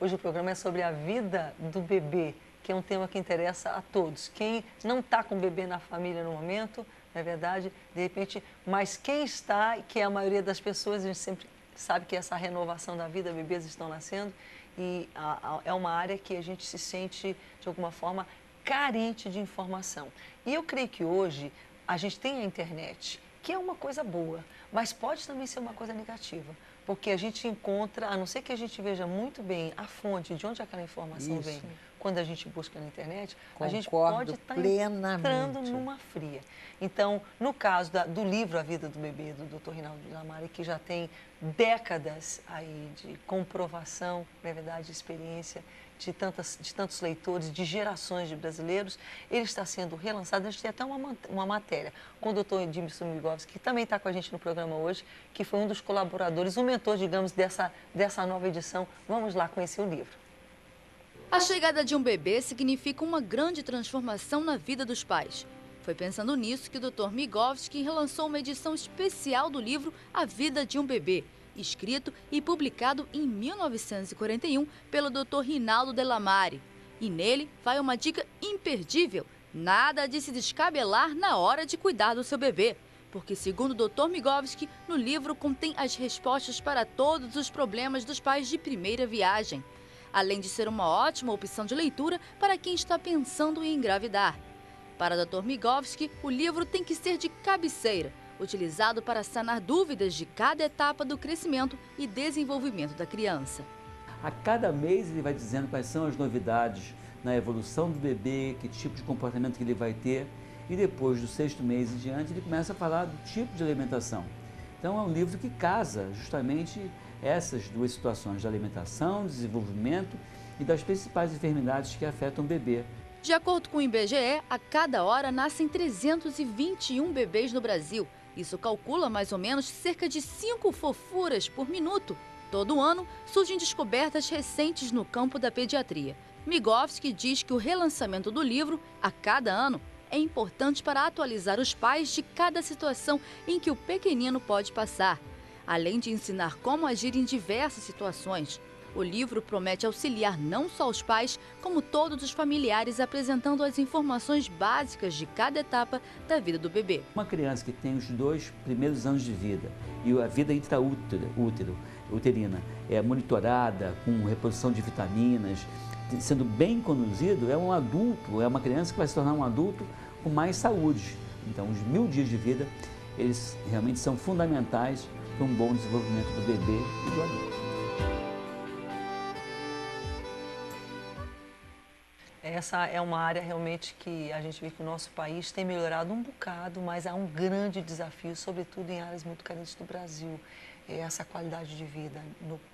Hoje o programa é sobre a vida do bebê, que é um tema que interessa a todos. Quem não está com bebê na família no momento, não é verdade, de repente, mas quem está, que é a maioria das pessoas, a gente sempre sabe que essa renovação da vida, bebês estão nascendo, e é uma área que a gente se sente, de alguma forma, carente de informação. E eu creio que hoje a gente tem a internet, que é uma coisa boa, mas pode também ser uma coisa negativa, porque a gente encontra, a não ser que a gente veja muito bem a fonte, de onde aquela informação vem, quando a gente busca na internet, a gente pode estar entrando numa fria. Então, no caso do livro A Vida do Bebê, do Dr. Rinaldo Delamare, que já tem décadas aí de comprovação, na verdade, de experiência de tantos leitores, de gerações de brasileiros, ele está sendo relançado. A gente tem até uma matéria com o Dr. Edmilson Migovski, que também está com a gente no programa hoje, que foi um dos colaboradores, um mentor, digamos, dessa nova edição. Vamos lá conhecer o livro. A chegada de um bebê significa uma grande transformação na vida dos pais. Foi pensando nisso que o Dr. Migovski relançou uma edição especial do livro A Vida de um Bebê, escrito e publicado em 1941 pelo Dr. Rinaldo Delamare. E nele vai uma dica imperdível: nada de se descabelar na hora de cuidar do seu bebê. Porque, segundo o Dr. Migovski, no livro contém as respostas para todos os problemas dos pais de primeira viagem, além de ser uma ótima opção de leitura para quem está pensando em engravidar. Para Dr. Migovski, o livro tem que ser de cabeceira, utilizado para sanar dúvidas de cada etapa do crescimento e desenvolvimento da criança. A cada mês ele vai dizendo quais são as novidades na evolução do bebê, que tipo de comportamento que ele vai ter, e depois do 6º mês em diante ele começa a falar do tipo de alimentação. Então é um livro que casa justamente essas duas situações, da alimentação, desenvolvimento e das principais enfermidades que afetam o bebê. De acordo com o IBGE, a cada hora nascem 321 bebês no Brasil. Isso calcula mais ou menos cerca de 5 fofuras por minuto. Todo ano surgem descobertas recentes no campo da pediatria. Migovski diz que o relançamento do livro, a cada ano, é importante para atualizar os pais de cada situação em que o pequenino pode passar, além de ensinar como agir em diversas situações. O livro promete auxiliar não só os pais, como todos os familiares, apresentando as informações básicas de cada etapa da vida do bebê. Uma criança que tem os 2 primeiros anos de vida e a vida intrauterina é monitorada com reposição de vitaminas, sendo bem conduzido, é um adulto, é uma criança que vai se tornar um adulto com mais saúde. Então, os 1000 dias de vida, eles realmente são fundamentais para um bom desenvolvimento do bebê e do adulto. Essa é uma área realmente que a gente vê que o nosso país tem melhorado um bocado, mas há um grande desafio, sobretudo em áreas muito carentes do Brasil. Essa qualidade de vida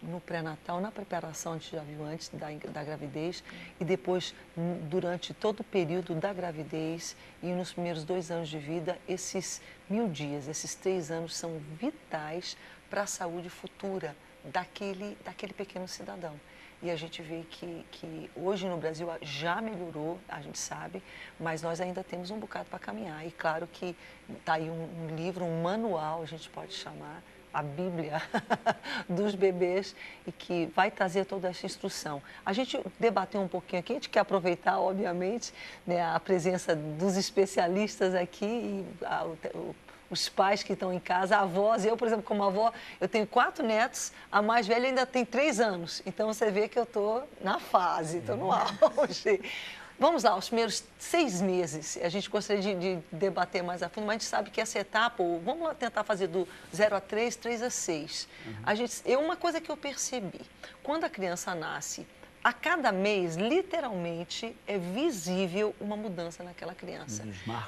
no pré-natal, na preparação, a gente já viu antes da gravidez, e depois, durante todo o período da gravidez e nos primeiros 2 anos de vida, esses 1000 dias, esses 3 anos são vitais para a saúde futura daquele pequeno cidadão. E a gente vê que hoje no Brasil já melhorou, a gente sabe, mas nós ainda temos um bocado para caminhar. E claro que está aí um livro, um manual, a gente pode chamar, a Bíblia dos bebês, e que vai trazer toda essa instrução. A gente debateu um pouquinho aqui, a gente quer aproveitar, obviamente, né, a presença dos especialistas aqui, e os pais que estão em casa, avós. Eu, por exemplo, como avó, eu tenho 4 netos, a mais velha ainda tem 3 anos. Então, você vê que eu estou na fase, estou no auge. Vamos lá, os primeiros 6 meses, a gente gostaria de debater mais a fundo, mas a gente sabe que essa etapa, vamos lá tentar fazer do 0 a 3, 3 a 6. Uma coisa que eu percebi, quando a criança nasce, a cada mês, literalmente, é visível uma mudança naquela criança.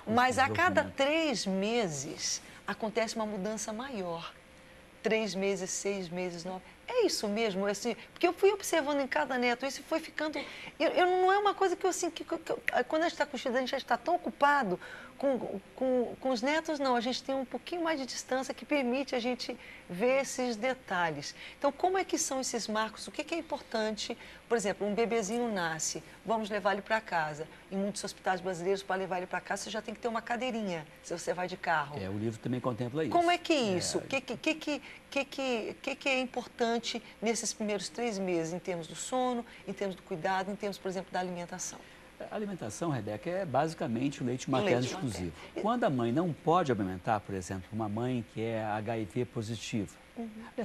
Mas a cada 3 meses, acontece uma mudança maior. 3 meses, 6 meses, 9. É isso mesmo, assim, porque eu fui observando em cada neto, isso foi ficando... não é uma coisa que eu assim, quando a gente está com os filhos, a gente já está tão ocupado com os netos, não, a gente tem um pouquinho mais de distância que permite a gente ver esses detalhes. Então, como é que são esses marcos? O que é importante? Por exemplo, um bebezinho nasce, vamos levar ele para casa. Em muitos hospitais brasileiros, para levar ele para casa, você já tem que ter uma cadeirinha, se você vai de carro. O livro também contempla isso. Como é que é isso? O que é importante importante nesses primeiros 3 meses, em termos do sono, em termos do cuidado, em termos, por exemplo, da alimentação? A alimentação, Rebeca, é basicamente o leite materno leite exclusivo. materno. Quando a mãe não pode amamentar, por exemplo, uma mãe que é HIV positiva,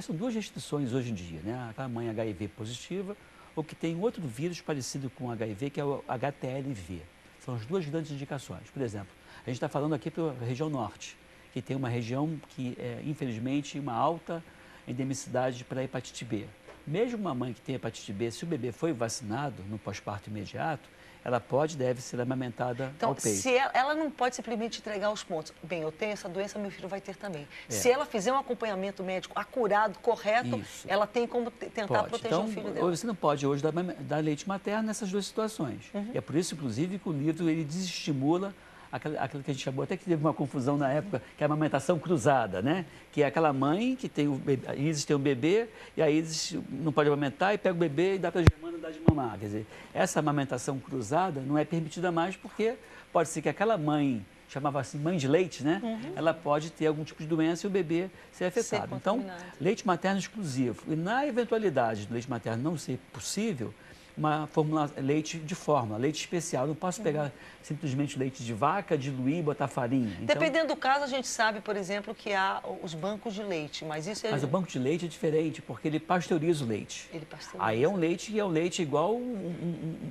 são 2 restrições hoje em dia, né? Aquela mãe HIV positiva ou que tem outro vírus parecido com HIV, que é o HTLV. São as 2 grandes indicações. Por exemplo, a gente está falando aqui para a região norte, que tem uma região que é, infelizmente, uma alta endemicidade para a hepatite B. Mesmo uma mãe que tem hepatite B, se o bebê foi vacinado no pós-parto imediato, ela deve ser amamentada Então, ao peito. se ela não pode simplesmente entregar os pontos. Bem, eu tenho essa doença, meu filho vai ter também. Se ela fizer um acompanhamento médico acurado, correto, Isso. ela tem como tentar proteger então, o filho dela. você não pode hoje dar leite materno nessas 2 situações. E é por isso, inclusive, que o livro ele desestimula aquilo que a gente chamou, até que teve uma confusão na época, que é a amamentação cruzada, né? Que é aquela mãe que tem a Isis tem um bebê, e a Isis não pode amamentar, e pega o bebê e dá para a Germana dar de mamar. Quer dizer, essa amamentação cruzada não é permitida mais, porque pode ser que aquela mãe, chamava assim mãe de leite, né? Ela pode ter algum tipo de doença e o bebê ser afetado. Então, leite materno exclusivo. E na eventualidade do leite materno não ser possível, uma leite de fórmula, leite especial. Não posso pegar simplesmente leite de vaca, diluir e botar farinha. Então, dependendo do caso, a gente sabe, por exemplo, que há os bancos de leite, mas isso é... Mas o banco de leite é diferente, porque ele pasteuriza o leite. Ele pasteuriza. Aí é um leite igual,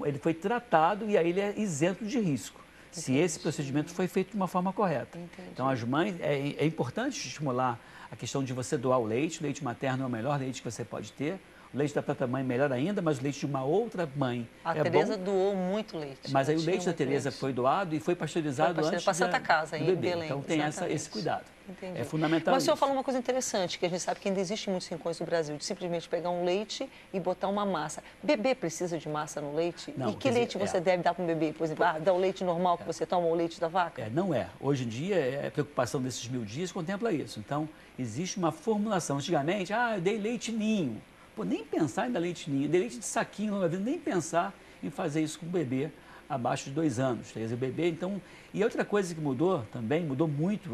ele foi tratado e aí ele é isento de risco. Entendi. Se esse procedimento foi feito de uma forma correta. Entendi. Então, as mães, é importante estimular a questão de você doar o leite materno é o melhor leite que você pode ter. O leite da própria mãe melhor ainda, mas o leite de uma outra mãe a é Tereza bom. doou muito leite. Mas aí o leite da Tereza foi doado e foi pasteurizado antes para Santa Casa, do em bebê. Belém. Então tem esse cuidado. Entendi. É fundamental. Mas o senhor falou uma coisa interessante, que a gente sabe que ainda existe muitos rincões no Brasil, de simplesmente pegar um leite e botar uma massa. Bebê precisa de massa no leite? Não, e que leite você deve dar para um bebê? Por exemplo, dá o leite normal que você toma ou o leite da vaca? Não é. Hoje em dia, a preocupação desses 1000 dias contempla isso. Então, existe uma formulação. Antigamente, eu dei leite ninho. Pô, nem pensar em dar leite ninho, dei leite de saquinho, não nem pensar em fazer isso com o bebê abaixo de 2 anos. Quer dizer, o bebê, então... E outra coisa que mudou também, mudou muito,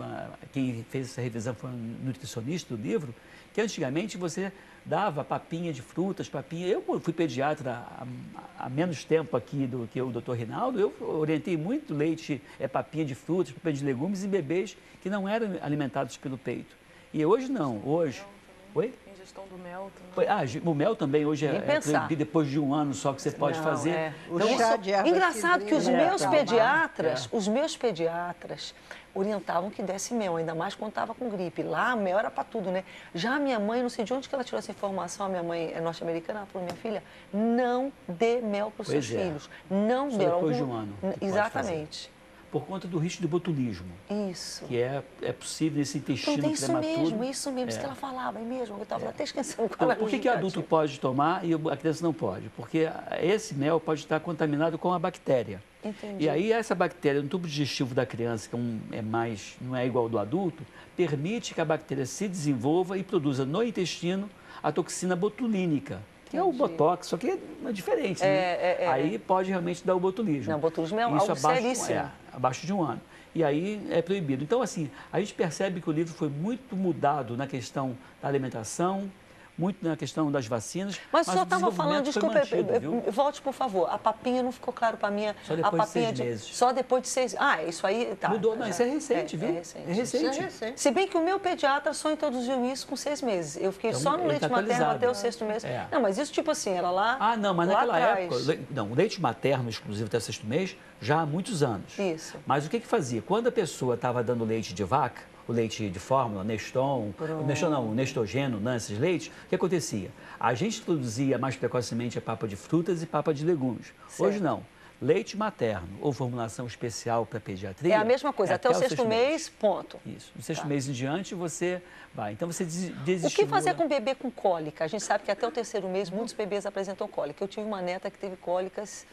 quem fez essa revisão foi um nutricionista do livro, que antigamente você dava papinha de frutas, papinha... Eu fui pediatra há menos tempo aqui do que o doutor Rinaldo, eu orientei muito leite, papinha de frutas, papinha de legumes em bebês que não eram alimentados pelo peito. E hoje não, hoje... Oi? Do mel também. O mel também hoje é proibido depois de 1 ano só que você pode fazer. Então, chá de erva engraçado que os meus pediatras orientavam que desse mel, ainda mais quando estava com gripe. Lá, mel era para tudo, né? Já a minha mãe, não sei de onde que ela tirou essa informação, a minha mãe é norte-americana, ela falou, minha filha, não dê mel para os seus filhos. Não dê. Depois de 1 ano. Exatamente. Por conta do risco de botulismo. Isso. Que é possível nesse intestino prematuro. Isso mesmo, isso que ela falava, é mesmo. Eu estava até esquecendo qual era o que o adulto pode tomar e a criança não pode? Porque esse mel pode estar contaminado com a bactéria. Entendi. E aí essa bactéria no tubo digestivo da criança, que não é igual ao do adulto, permite que a bactéria se desenvolva e produza no intestino a toxina botulínica. Que é o botox, só que é diferente, né? Aí pode realmente dar o botulismo. Não, o botulismo é algo seríssimo. Abaixo de 1 ano. E aí é proibido. Então, assim, a gente percebe que o livro foi muito mudado na questão da alimentação, muito na questão das vacinas. Mas o senhor estava falando, desculpa, volte por favor, a papinha não ficou claro para mim. Só depois de 6 meses. Só depois de 6 isso aí tá. Mudou, não, isso é recente, viu? É recente. Se bem que o meu pediatra só introduziu isso com 6 meses. Eu fiquei só no leite materno até o 6º mês. Não, mas isso tipo assim, era lá. Não, mas naquela época, o leite materno exclusivo até o 6º mês, já há muitos anos. Isso. Mas o que fazia? Quando a pessoa estava dando leite de vaca, o leite de fórmula, Neston, o Nestogeno, esses leites, o que acontecia? A gente introduzia mais precocemente a papa de frutas e papa de legumes. Certo. Hoje não. Leite materno ou formulação especial para pediatria... É a mesma coisa, até o 6º mês, ponto. Isso. No 6º mês em diante, você vai. Então, você desestimula... O que fazer com bebê com cólica? A gente sabe que até o 3º mês, muitos bebês apresentam cólica. Eu tive uma neta que teve cólicas...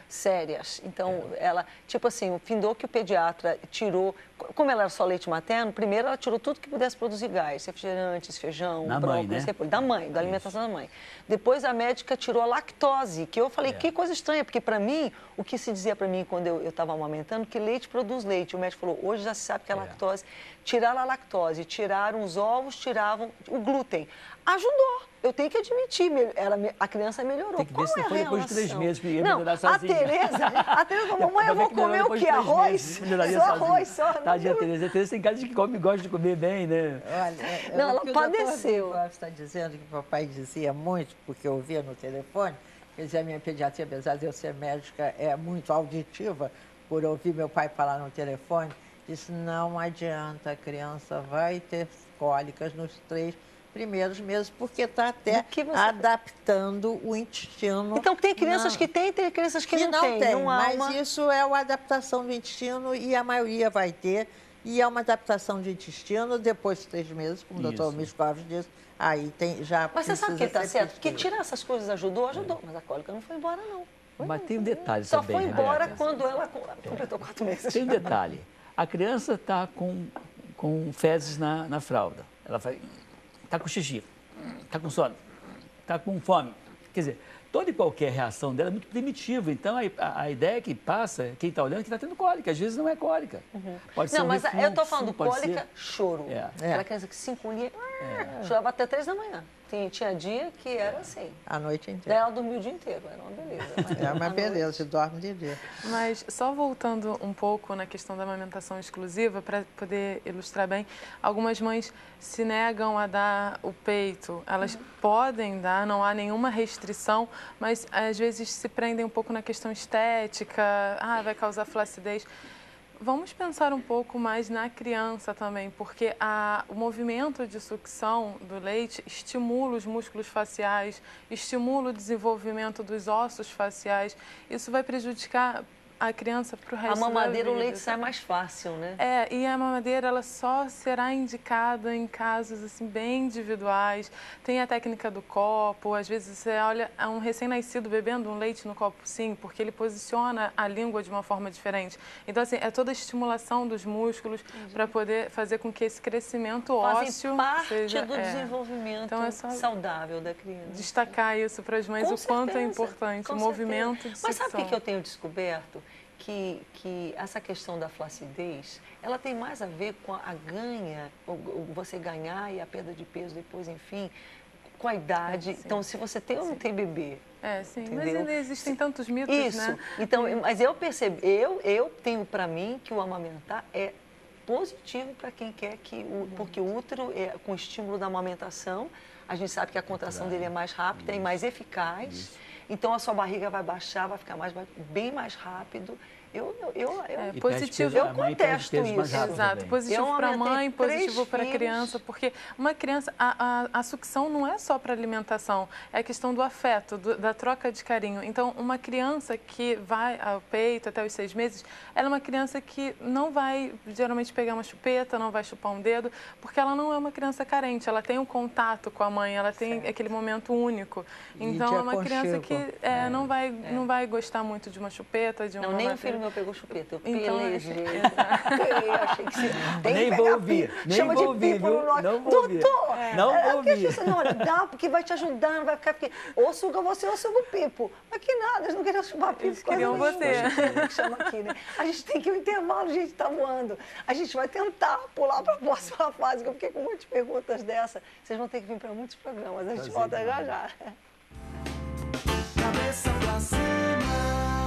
sérias. Então, ela, tipo assim, findou que o pediatra tirou, como ela era só leite materno, primeiro ela tirou tudo que pudesse produzir gás, refrigerantes, feijão, brócolis, da mãe, da alimentação da mãe. Depois a médica tirou a lactose, que eu falei, que coisa estranha, porque para mim, o que se dizia para mim quando eu estava amamentando, que leite produz leite. O médico falou, hoje já se sabe que é lactose. Tiraram a lactose, tiraram os ovos, tiravam o glúten. Ajudou. Eu tenho que admitir, a criança melhorou. Tem que ver se foi depois de 3 meses, porque ia melhorar sozinha. A Tereza falou, mamãe, eu vou comer o quê? Arroz? Só arroz, só. Tadinha, Tereza tem cara de que come e gosta de comer bem, né? Olha, não, ela padeceu. O está dizendo que o papai dizia muito, porque eu ouvia no telefone, quer dizer, a minha pediatria, apesar de eu ser médica, é muito auditiva, por ouvir meu pai falar no telefone, disse, não adianta, a criança vai ter cólicas nos 3 primeiros meses, porque está até adaptando o intestino. Então, tem crianças que têm, tem crianças que não têm. Mas isso é a adaptação do intestino e a maioria vai ter. E é uma adaptação de intestino depois de 3 meses, como o doutor Miskovski disse. Aí já mas você sabe que está certo? Porque tirar essas coisas ajudou. Mas a cólica não foi embora, não. Mas tem um detalhe só também. Só foi embora quando ela completou 4 meses. Tem um detalhe. A criança está com fezes na fralda. Ela vai... Está com xixi, está com sono, está com fome. Quer dizer, toda e qualquer reação dela é muito primitiva. Então, a ideia que passa, quem está olhando, é que está tendo cólica. Às vezes não é cólica. Pode ser mas refluxo, eu estou falando cólica, choro. Aquela criança que se encolhia, chorava até 3 da manhã. Tinha dia que era assim. A noite inteira. Ela dormiu o dia inteiro, era uma beleza. É uma beleza, se dorme de dia. Mas só voltando um pouco na questão da amamentação exclusiva, para poder ilustrar bem, algumas mães se negam a dar o peito. Elas podem dar, não há nenhuma restrição, mas às vezes se prendem um pouco na questão estética, vai causar flacidez. Vamos pensar um pouco mais na criança também, porque o movimento de sucção do leite estimula os músculos faciais, estimula o desenvolvimento dos ossos faciais. Isso vai prejudicar a criança para o resto da vida. A mamadeira, o leite sai mais fácil, né? E a mamadeira, ela só será indicada em casos, assim, bem individuais. Tem a técnica do copo, às vezes você olha um recém-nascido bebendo um leite no copo, sim, porque ele posiciona a língua de uma forma diferente. Então, assim, é toda a estimulação dos músculos para poder fazer com que esse crescimento ósseo seja do desenvolvimento então, saudável da criança. Destacar isso para as mães, quanto é importante, o movimento de sucção. Mas sabe o que eu tenho descoberto? Que essa questão da flacidez, ela tem mais a ver com a ganha, você ganhar e a perda de peso depois, enfim, com a idade. Então, se você tem ou não tem bebê. Sim, entendeu? Mas ainda existem tantos mitos, né? Isso. Então, mas eu percebo, eu tenho para mim que o amamentar é positivo para quem quer porque o útero, com o estímulo da amamentação, a gente sabe que a contração dele é mais rápida e mais eficaz. Então, a sua barriga vai baixar, vai ficar bem mais rápido. Positivo, eu contesto isso. Exato, positivo para a mãe, positivo para a criança, porque uma criança, a sucção não é só para alimentação, é a questão do afeto, da troca de carinho. Então, uma criança que vai ao peito até os 6 meses, ela é uma criança que não vai geralmente pegar uma chupeta, não vai chupar um dedo, porque ela não é uma criança carente, ela tem um contato com a mãe, ela tem aquele momento único. Então, é uma criança que não vai gostar muito de uma chupeta, de uma... nem o filho meu pegou chupeta, eu pelei, eu achei que você tem nem que vou ouvir, nem vou ouvir, viu? Não vou ouvir. Doutor, não vou ouvir. Olha, dá, porque vai te ajudar, não vai ficar... Ou suga você ou suga o pipo. Mas que nada, eles não queriam chupar pipo. Eles queriam você. Chama aqui, né? A gente tem que ir no intervalo, gente, tá voando. A gente vai tentar pular para a próxima fase, que eu fiquei com muitas perguntas dessa. Vocês vão ter que vir para muitos programas, a gente volta já já. Cabeça pra cima.